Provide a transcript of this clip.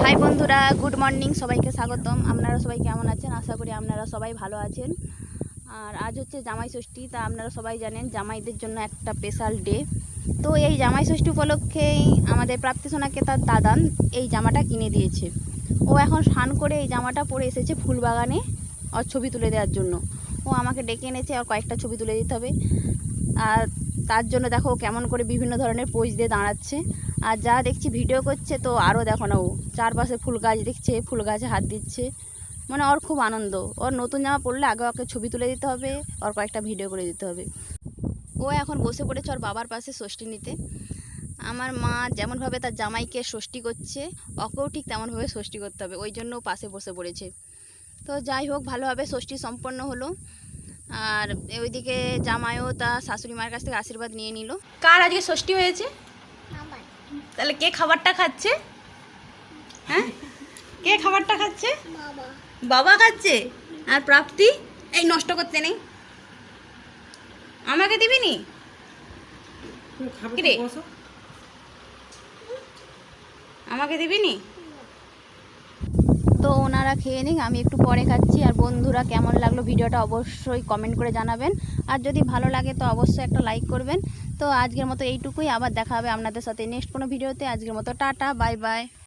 High বন্ধুরা, good morning. সবাইকে স্বাগতম। আপনারা সবাই কেমন আছেন? আশা করি আপনারা সবাই ভালো আছেন। আর আজ হচ্ছে জামাই ষষ্ঠী। তা আপনারা সবাই জানেন জামাইদের জন্য একটা স্পেশাল ডে। তো এই জামাই ষষ্ঠী উপলক্ষেই আমাদের প্রাপ্তি সোনাকে তার দাদান এই জামাটা কিনে দিয়েছে। ও এখন স্নান করে এই জামাটা পরে এসেছে ফুলবাগানে ওর ছবি তুলে দেওয়ার জন্য। ও আমাকে ডেকে এনেছে, আর কয়েকটা ছবি তুলে দিতে হবে। আর তার জন্য দেখো কেমন করে বিভিন্ন ধরনের পোজ দিয়ে দাঁড়াচ্ছে। আর যা দেখছি ভিডিও করছে, তো আরও দেখো না, ও চারপাশে ফুল গাছ দেখছে, ফুল গাছে হাত দিচ্ছে। মানে ওর খুব আনন্দ। ওর নতুন জামা পরলে আগে ওকে ছবি তুলে দিতে হবে, ওর কয়েকটা ভিডিও করে দিতে হবে। ও এখন বসে পড়েছে ওর বাবার পাশে ষষ্ঠী নিতে। আমার মা যেমনভাবে তার জামাইকে ষষ্ঠী করছে, ওকেও ঠিক তেমনভাবে ষষ্ঠী করতে হবে, ওই জন্য পাশে বসে পড়েছে। তো যাই হোক, ভালোভাবে ষষ্ঠী সম্পন্ন হলো। আর ওইদিকে জামাইও তার শাশুড়ি মায়ের কাছ থেকে আশীর্বাদ নিয়ে নিল। কার আজকে ষষ্ঠী হয়েছে? তাহলে কে খাবারটা খাচ্ছে? হ্যাঁ, কে খাবারটা খাচ্ছে? বাবা খাচ্ছে। আর প্রাপ্তি? এই নষ্ট করতে নেই, আমাকে দিবি নি? কিরে, আমাকে দিবি নি? তো ওনারা খেয়ে নিক, আমি একটু পরে খাচ্ছি। আর বন্ধুরা, কেমন লাগলো ভিডিওটা অবশ্যই কমেন্ট করে জানাবেন। আর যদি ভালো লাগে তো অবশ্যই একটা লাইক করবেন। তো আজকের মতো এইটুকুই, আবার দেখা হবে আপনাদের সাথে নেক্সট কোনো ভিডিওতে। আজকের মতো টাটা, বাই বাই।